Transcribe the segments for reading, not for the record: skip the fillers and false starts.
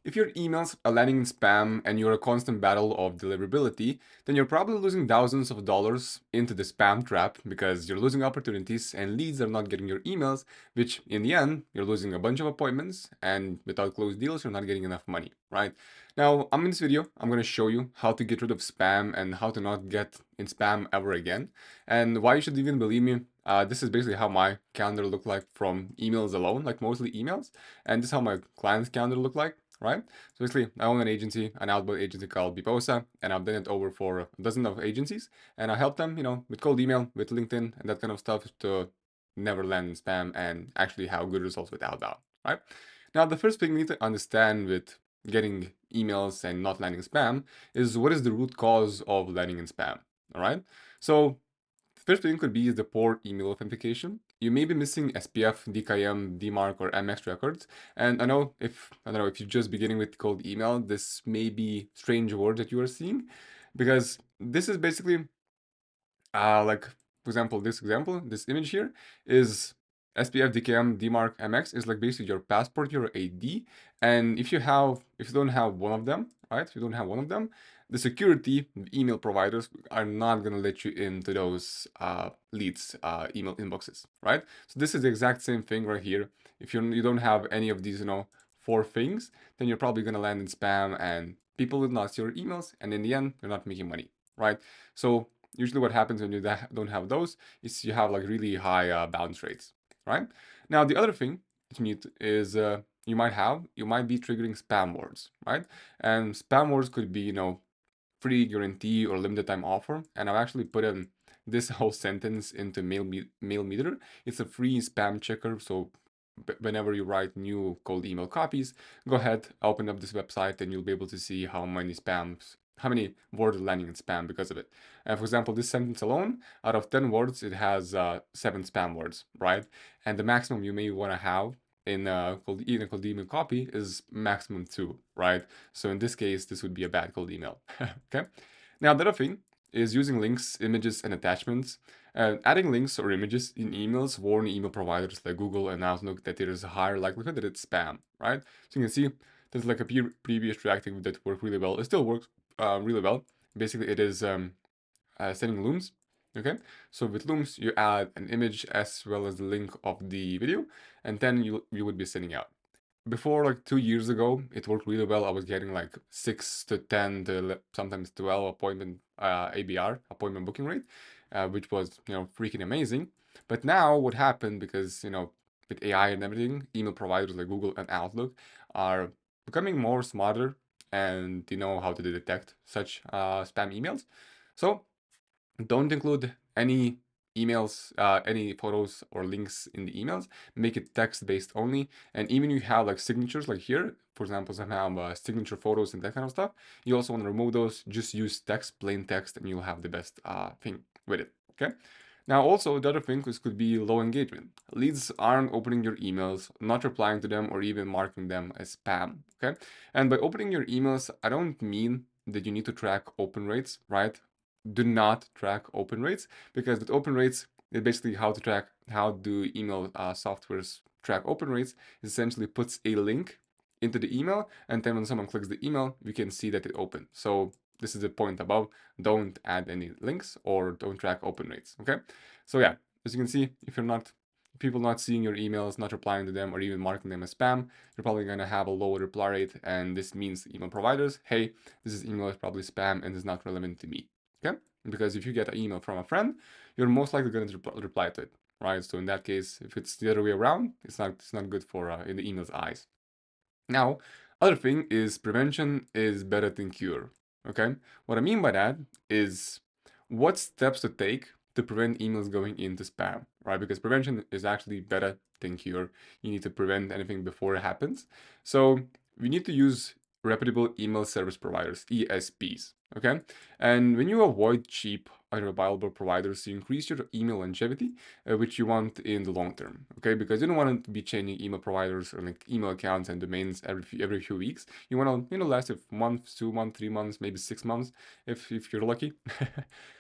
if your emails are landing in spam and you're a constant battle of deliverability, then you're probably losing thousands of dollars into the spam trap because you're losing opportunities and leads are not getting your emails, which in the end, you're losing a bunch of appointments, and without closed deals, you're not getting enough money, right? Now, in this video, I'm going to show you how to get rid of spam and how to not get in spam ever again, and why you should even believe me. This is basically how my calendar look like from emails alone, like mostly emails, and this is how my client's calendar look like, right? So basically, I own an agency, an outbound agency called Biposa, and I've done it over for a dozen of agencies, and I help them, with cold email, with LinkedIn, and that kind of stuff to never land in spam and actually have good results with outbound, right? Now, the first thing we need to understand with getting emails and not landing spam is what is the root cause of landing in spam, all right? So the first thing could be the poor email authentication. You may be missing SPF, DKM, DMARC, or MX records. And I don't know if you're just beginning with cold email, this may be strange word that you are seeing, because this is basically like, for example, this image here is SPF, DKM, DMARC, MX is like basically your passport, your ID. And if you don't have one of them, right? If you don't have one of them, the security email providers are not gonna let you into those leads email inboxes, right? So this is the exact same thing right here. If you don't have any of these, four things, then you're probably gonna land in spam and people will not see your emails, and in the end, you're not making money, right? So usually what happens when you don't have those is you have like really high bounce rates, right? Now, the other thing that you need is you might be triggering spam words, right? And spam words could be, free guarantee or limited time offer. And I've actually put in this whole sentence into Mail Meter. It's a free spam checker. So whenever you write new cold email copies, go ahead, open up this website, and you'll be able to see how many words are landing in spam because of it. And for example, this sentence alone, out of 10 words, it has 7 spam words, right? And the maximum you may want to have in a cold email copy is maximum 2, right? So in this case, this would be a bad cold email. Okay. Now, the other thing is using links, images, and attachments. Adding links or images in emails warn email providers like Google and Outlook that there is a higher likelihood that it's spam, right? So you can see there's like a previous reactive that worked really well. It still works really well. Basically, it is sending looms. Okay, so with looms, you add an image as well as the link of the video, and then you would be sending out. Before, like 2 years ago, it worked really well. I was getting like 6 to 10 to sometimes 12 appointment ABR, appointment booking rate, which was, freaking amazing. But now what happened, because, with AI and everything, email providers like Google and Outlook are becoming more smarter, and they know how to detect such spam emails. So don't include any emails, any photos or links in the emails. Make it text-based only. And even you have like signatures, like here, for example, some have signature photos and that kind of stuff. You also want to remove those. Just use text, plain text, and you'll have the best thing with it. Okay. Now, also, the other thing could be low engagement. Leads aren't opening your emails, not replying to them, or even marking them as spam. Okay. And by opening your emails, I don't mean that you need to track open rates, right? Do not track open rates, because with open rates, it's basically how do email softwares track open rates. It essentially puts a link into the email, and then when someone clicks the email, we can see that it opened. So this is the point above. Don't add any links or don't track open rates. Okay. So yeah, as you can see, if people not seeing your emails, not replying to them, or even marking them as spam, you're probably going to have a lower reply rate. And this means email providers, hey, this email is probably spam and is not relevant to me. Okay? Because if you get an email from a friend, you're most likely going to reply to it, right? So in that case, if it's the other way around, it's not good for in the email's eyes. Now, other thing is prevention is better than cure. Okay? What I mean by that is what steps to take to prevent emails going into spam, right? Because prevention is actually better than cure. You need to prevent anything before it happens. So we need to use reputable email service providers, ESPs. Okay, and when you avoid cheap, unreliable providers, you increase your email longevity, which you want in the long term. Okay, because you don't want to be changing email providers or like email accounts and domains every few weeks. You want to last a month, 2 months, 3 months, maybe 6 months if you're lucky.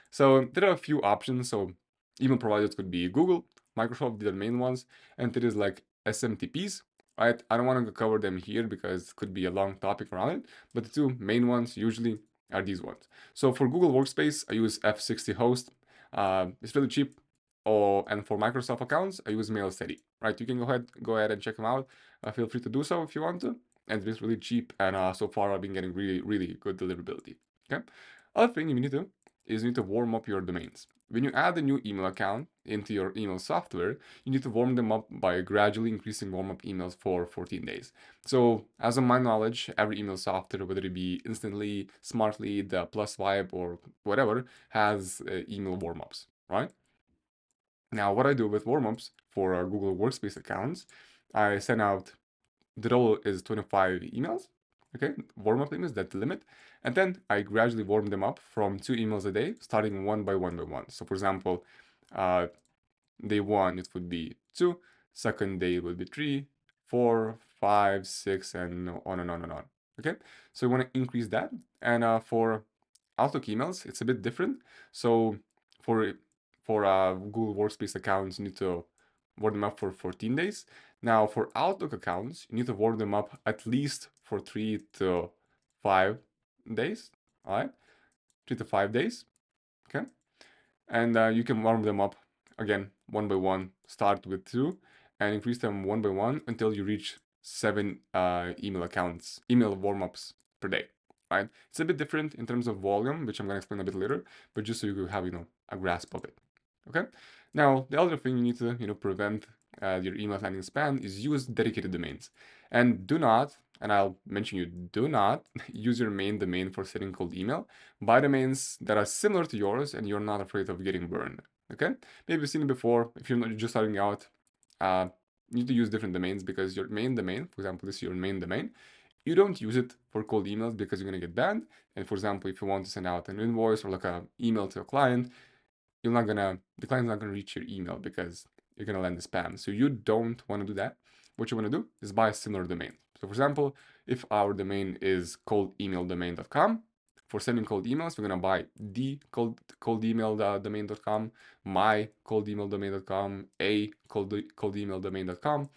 So there are a few options. So email providers could be Google, Microsoft, they're the main ones, and there is like SMTPs right? I don't want to cover them here because it could be a long topic around it, but the two main ones usually are these ones. So for Google Workspace, I use F60 host. It's really cheap. And for Microsoft accounts, I use MailSteady, right? You can go ahead and check them out. Feel free to do so if you want to. And it's really cheap, and so far I've been getting really, really good deliverability. Okay. Other thing you need to do is you need to warm up your domains. When you add a new email account into your email software, you need to warm them up by gradually increasing warm-up emails for 14 days. So, as of my knowledge, every email software, whether it be Instantly, Smartly, the Plus Vibe, or whatever, has email warm-ups, right? Now, what I do with warm-ups for Google Workspace accounts, I send out, the role is 25 emails, okay, warm-up emails, that's the limit, and then I gradually warm them up from 2 emails a day, starting one by one by one. So, for example, uh, day one, it would be 2. Second day would be 3, 4, 5, 6, and on and on and on. Okay, so you want to increase that. And for Outlook emails, it's a bit different. So for Google Workspace accounts, you need to warm them up for 14 days. Now for Outlook accounts, you need to warm them up at least for 3 to 5 days. All right, 3 to 5 days. Okay, and you can warm them up again one by one. Start with 2 and increase them one by one until you reach 7 email warm-ups per day, right? It's a bit different in terms of volume, which I'm going to explain a bit later, but just so you have a grasp of it. Okay, now the other thing you need to prevent your email landing spam is use dedicated domains. And do not, and I'll mention you, do not use your main domain for sending cold email. Buy domains that are similar to yours and you're not afraid of getting burned. Okay, maybe you've seen it before. If you're not just starting out, you need to use different domains, because your main domain, for example, this is your main domain, you don't use it for cold emails because you're going to get banned. And for example, if you want to send out an invoice or like a email to a client, the client's not gonna reach your email because you're gonna land the spam. So you don't want to do that. What you want to do is buy a similar domain. So for example, if our domain is coldemaildomain.com, for sending cold emails, we're gonna buy the coldemaildomain.com, my coldemaildomain.com, a coldemaildomain.com,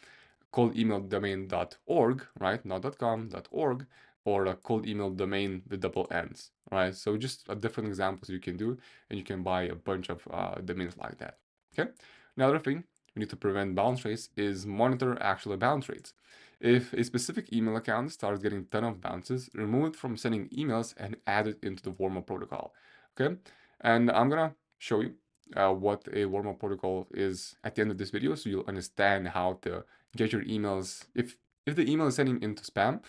coldemaildomain.org, right? Not .com, .org, or a cold email domain with double N's, right? So just a different examples you can do, and you can buy a bunch of domains like that. Okay. Another thing we need to prevent bounce rates is monitor actual bounce rates. If a specific email account starts getting a ton of bounces, remove it from sending emails and add it into the warm-up protocol. Okay, and I'm gonna show you what a warm-up protocol is at the end of this video, so you'll understand how to get your emails. If the email is sending into spam,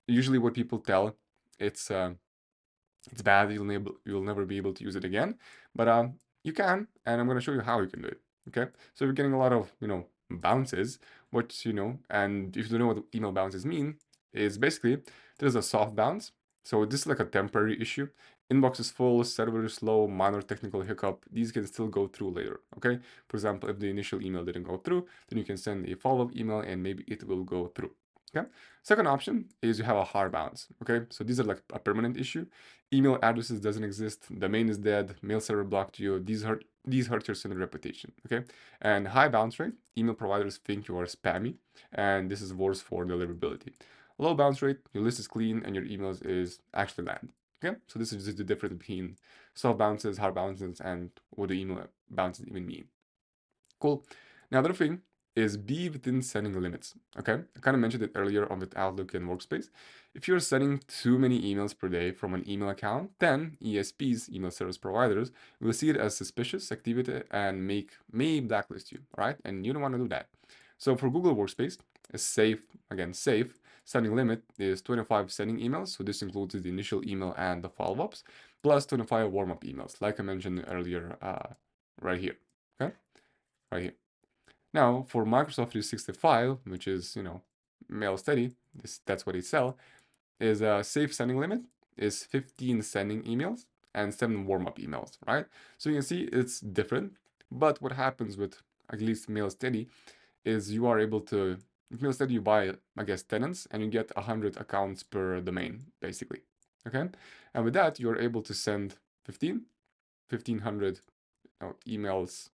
usually what people tell, it's bad. You'll never be able to use it again, but you can, and I'm going to show you how you can do it. Okay, so you're getting a lot of bounces. And if you don't know what email bounces mean, is basically there's a soft bounce. So this is like a temporary issue. Inbox is full, server is slow, minor technical hiccup. These can still go through later. Okay, for example, if the initial email didn't go through, then you can send a follow-up email and maybe it will go through. Okay. Second option is you have a hard bounce. Okay, so these are like a permanent issue. Email addresses doesn't exist, domain is dead, mail server blocked you. These hurt your sender reputation. Okay, and high bounce rate, email providers think you are spammy, and this is worse for deliverability. Low bounce rate, your list is clean and your emails is actually land. Okay, so this is just the difference between soft bounces, hard bounces, and what the email bounces even mean. Cool. Now, the other thing is be within sending limits. Okay, I kind of mentioned it earlier on with Outlook and Workspace. If you're sending too many emails per day from an email account, then ESPs, email service providers, will see it as suspicious activity and may blacklist you. All right, and you don't want to do that. So for Google Workspace, a safe sending limit is 25 sending emails. So this includes the initial email and the follow-ups, plus 25 warm-up emails, like I mentioned earlier, right here. Okay, right here. Now, for Microsoft 365, which is, MailSteady, that's what they sell, is a safe sending limit is 15 sending emails and 7 warm-up emails, right? So you can see it's different, but what happens with at least MailSteady is you are able to, with MailSteady you buy, I guess, tenants, and you get 100 accounts per domain, basically, okay? And with that, you're able to send 1,500 emails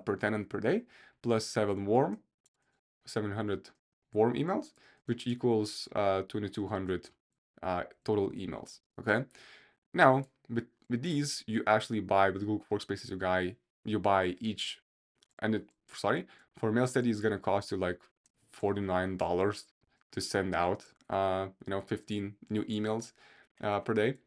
per tenant per day, plus 7 warm, 700 warm emails, which equals 2200 total emails. Okay. Now, with these, you actually buy with Google Workspaces. You buy each, and sorry, for mail study is gonna cost you like $49 to send out 15 new emails per day.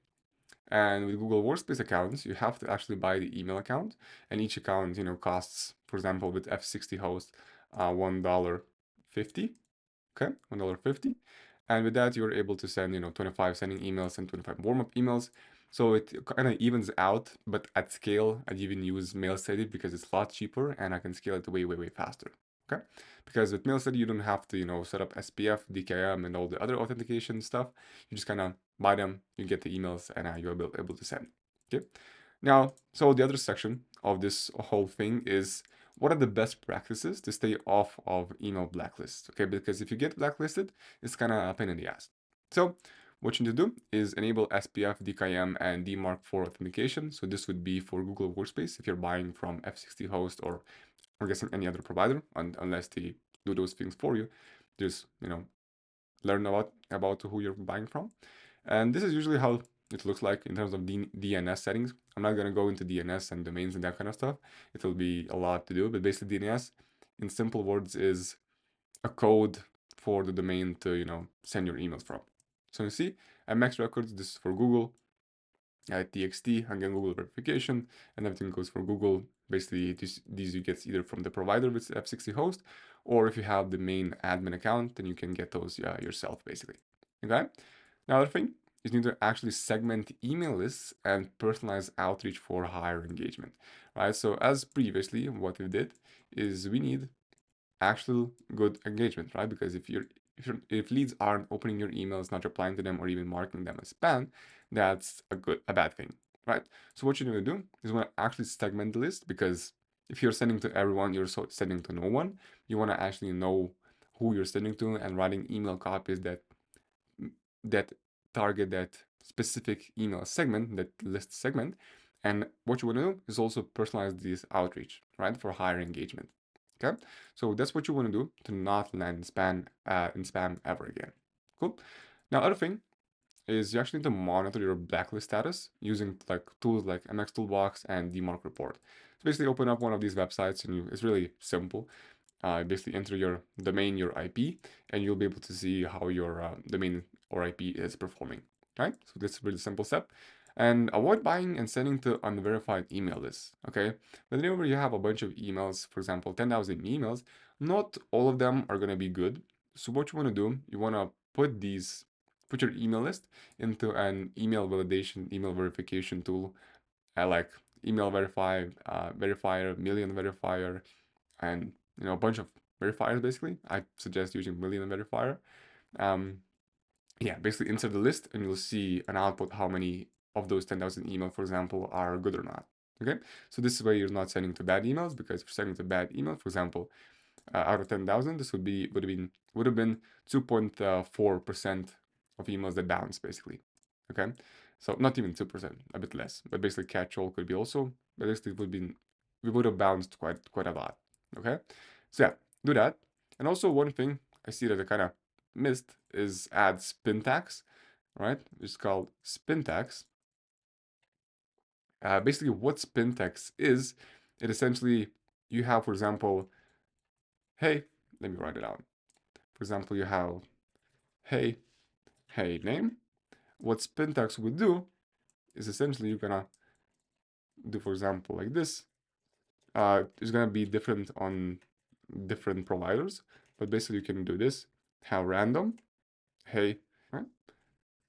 And with Google Workspace accounts, you have to actually buy the email account, and each account costs, for example, with F60 host, $1.50. Okay, $1.50. And with that, you're able to send 25 sending emails and 25 warm-up emails. So it kind of evens out, but at scale, I'd even use MailSteady because it's a lot cheaper and I can scale it way, way, way faster. Okay, because with MailSteady, you don't have to set up SPF, DKIM, and all the other authentication stuff. You just kind of buy them, you get the emails, and you're able to send. Okay, now, so the other section of this whole thing is what are the best practices to stay off of email blacklists? Okay, because if you get blacklisted, it's kind of a pain in the ass. So what you need to do is enable SPF, DKIM, and DMARC for authentication. So this would be for Google Workspace if you're buying from F60 host or I'm guessing any other provider, unless they do those things for you. Just learn about who you're buying from. And this is usually how it looks like in terms of DNS settings. I'm not going to go into DNS and domains and that kind of stuff. It'll be a lot to do, but basically DNS, in simple words, is a code for the domain to, send your emails from. So you see, at Max Records, this is for Google. At TXT, again, Google verification, and everything goes for Google. Basically, these you get either from the provider with F60 host, or if you have the main admin account, then you can get those yourself, basically. Okay? Another thing is you need to actually segment email lists and personalize outreach for higher engagement, right? So as previously, what we did is we need actual good engagement, right? Because if leads aren't opening your emails, not replying to them, or even marking them as spam, that's a bad thing, right? So what you're gonna do is you wanna actually segment the list, because if you're sending to everyone, you're sending to no one. You wanna actually know who you're sending to and writing email copies that target that specific email segment, that list segment. And what you want to do is also personalize this outreach, right, for higher engagement. Okay, so that's what you want to do to not land in spam ever again. Cool. Now, other thing is you actually need to monitor your blacklist status using like tools like MX Toolbox and DMARC Report. So basically, open up one of these websites, and it's really simple. Basically enter your domain, your IP, and you'll be able to see how your domain or IP is performing, right? So that's a really simple step. And avoid buying and sending to unverified email lists, okay? Whenever you have a bunch of emails, for example, 10,000 emails, not all of them are gonna be good. So what you wanna do, you wanna put your email list into an email validation, email verification tool, like email verifier, million verifier, and a bunch of verifiers. Basically, I suggest using million verifier. um yeah, basically insert the list and you'll see an output how many of those 10,000 emails, for example, are good or not. Okay, so this is where you're not sending to bad emails, because if you're sending to bad email, for example, out of 10,000, this would have been 2.4% of emails that bounce, basically. Okay, so not even 2%, a bit less, but basically catch-all could be also, but basically we would have bounced quite a lot. Okay, so yeah, do that. And also one thing I see that I kind of missed is add spin tags, right? It's called spin tags. Basically, what spin tags is, it essentially you have, for example, hey, let me write it out. For example, you have hey name. What spin tags would do is essentially you're gonna do, for example, like this. It's gonna be different on different providers, but basically you can do this. Have random, hey, right?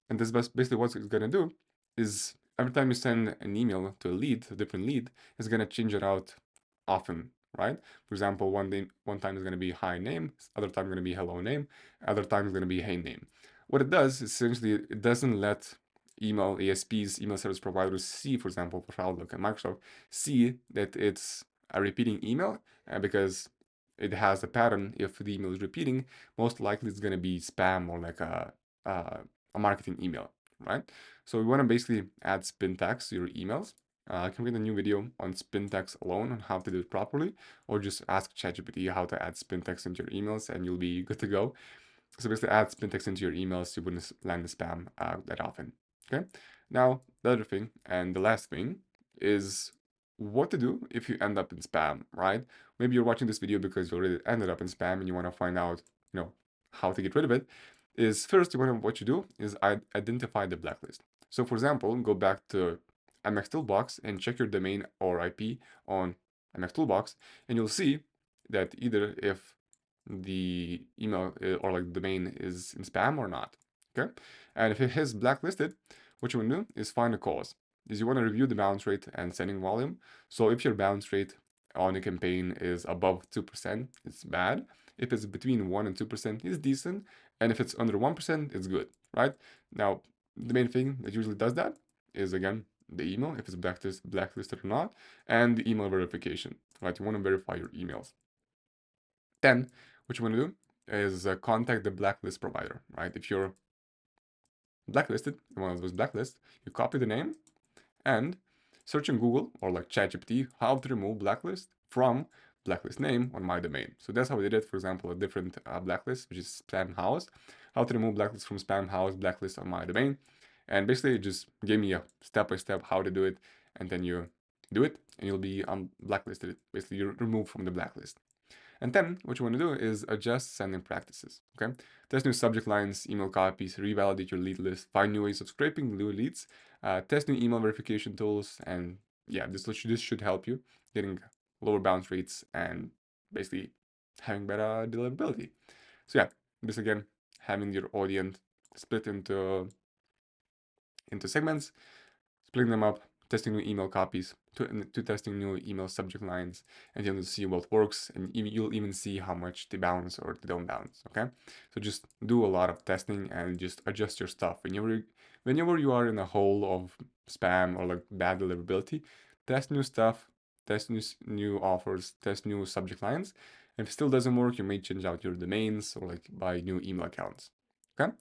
And this basically what it's gonna do is every time you send an email to a different lead, it's gonna change it out often, right? For example, one time is gonna be hi name, other time gonna be hello name, other time is gonna be hey name. What it does is essentially it doesn't let email ASPs, email service providers see, for example, for Outlook and Microsoft, see that it's a repeating email, because it has a pattern. If the email is repeating, most likely it's gonna be spam or like a marketing email, right? So we want to basically add spin tags to your emails, I can read a new video on spin text alone on how to do it properly, or just ask ChatGPT how to add spin text into your emails and you'll be good to go. So basically add spin text into your emails so you wouldn't land the spam that often. Okay. Now, the other thing and the last thing is what to do if you end up in spam, right? Maybe you're watching this video because you already ended up in spam and you want to find out, how to get rid of it. Is first what you do is identify the blacklist. So for example, go back to MX Toolbox and check your domain or IP on MX Toolbox, and you'll see that either if the email or like the domain is in spam or not. Okay, and if it is blacklisted, what you want to do is find a cause. Is you want to review the bounce rate and sending volume. So if your bounce rate on a campaign is above 2%, it's bad. If it's between 1 and 2%, it's decent. And if it's under 1%, it's good, right? Now, the main thing that usually does that is, again, the email, if it's blacklisted or not, and the email verification, right? You want to verify your emails. Then, what you want to do is contact the blacklist provider, right? If you're blacklisted in one of those blacklists, you copy the name and search in Google or like ChatGPT how to remove blacklist from blacklist name on my domain. So that's how we did it. For example, a different blacklist, which is spam house, how to remove blacklist from spam house blacklist on my domain. And basically it just gave me a step-by-step how to do it. And then you do it and you'll be blacklisted. Basically you're removed from the blacklist. And then what you want to do is adjust sending practices, okay? Test new subject lines, email copies, revalidate your lead list, find new ways of scraping new leads, test new email verification tools, and yeah, this should help you getting lower bounce rates and basically having better deliverability. So yeah, this again, having your audience split into segments, splitting them up, testing new email copies, to testing new email subject lines, and you'll see what works, and you'll even see how much they bounce or they don't bounce, okay? So just do a lot of testing and just adjust your stuff. Whenever you are in a hole of spam or like bad deliverability, test new stuff, test new offers, test new subject lines. And if it still doesn't work, you may change out your domains or like buy new email accounts, okay?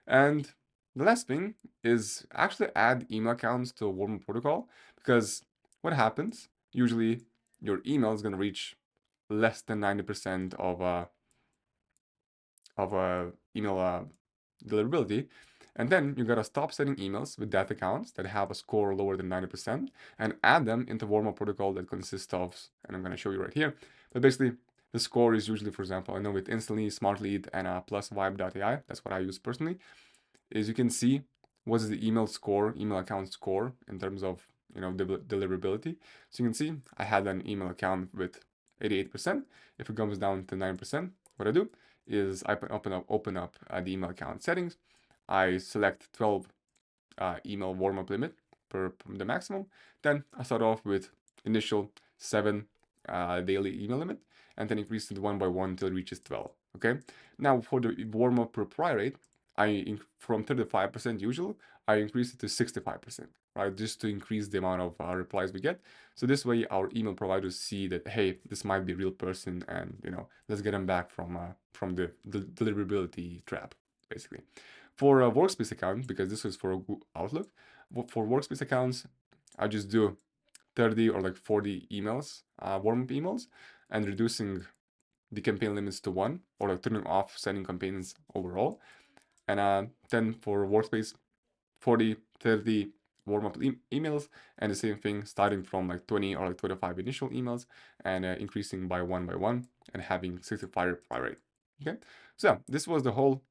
And the last thing is actually add email accounts to a warm protocol, because what happens usually your email is going to reach less than 90% of email deliverability, and then you gotta stop sending emails with that accounts that have a score lower than 90% and add them into warm-up protocol that consists of, and I'm gonna show you right here, but basically the score is usually, for example, I know with Instantly, Smart Lead, and plus Vibe.ai, that's what I use personally, is you can see what's the email account score in terms of deliverability. So you can see I had an email account with 88%. If it comes down to 9%, what I do is I open up the email account settings. I select 12 email warm-up limit per the maximum. Then I start off with initial 7 daily email limit, and then increase it one by one until it reaches 12. Okay. Now for the warm-up reply rate, from 35% usual, I increase it to 65%, right? Just to increase the amount of replies we get. So this way our email providers see that, hey, this might be a real person, and let's get them back from the deliverability trap, basically. For a workspace account, because this is for Outlook, for workspace accounts, I just do 30 or like 40 emails, warm-up emails, and reducing the campaign limits to 1, or like turning off sending campaigns overall. And then for workspace, 40, 30 warm-up emails, and the same thing starting from like 20 or like 25 initial emails, and increasing by one, and having 65 reply rate. Okay, so this was the whole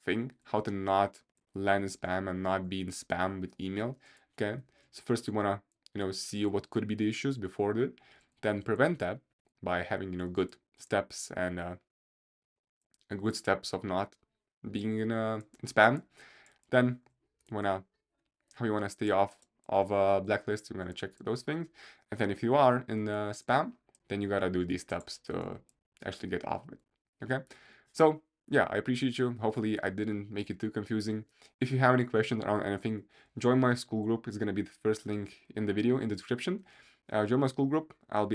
thing, how to not land in spam and not be in spam with email. Okay, so first you wanna see what could be the issues before it, then prevent that by having good steps and good steps of not being in spam. Then how you wanna stay off of a blacklist, you wanna check those things, and then if you are in spam, then you gotta do these steps to actually get off of it. Okay, so yeah, I appreciate you. Hopefully I didn't make it too confusing. If you have any questions around anything, join my Skool group. It's gonna be the first link in the video in the description. Join my Skool group. I'll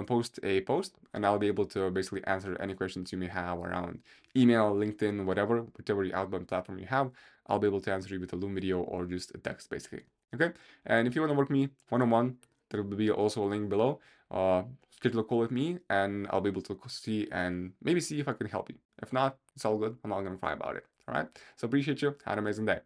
post a post, and I'll be able to basically answer any questions you may have around email, LinkedIn, whatever outbound platform you have. I'll be able to answer you with a Loom video or just a text, basically. Okay, and if you want to work with me one-on-one, there will be also a link below. Schedule a call with me, and I'll be able to see and maybe see if I can help you. If not, it's all good. I'm not gonna cry about it. All right. So appreciate you. Have an amazing day.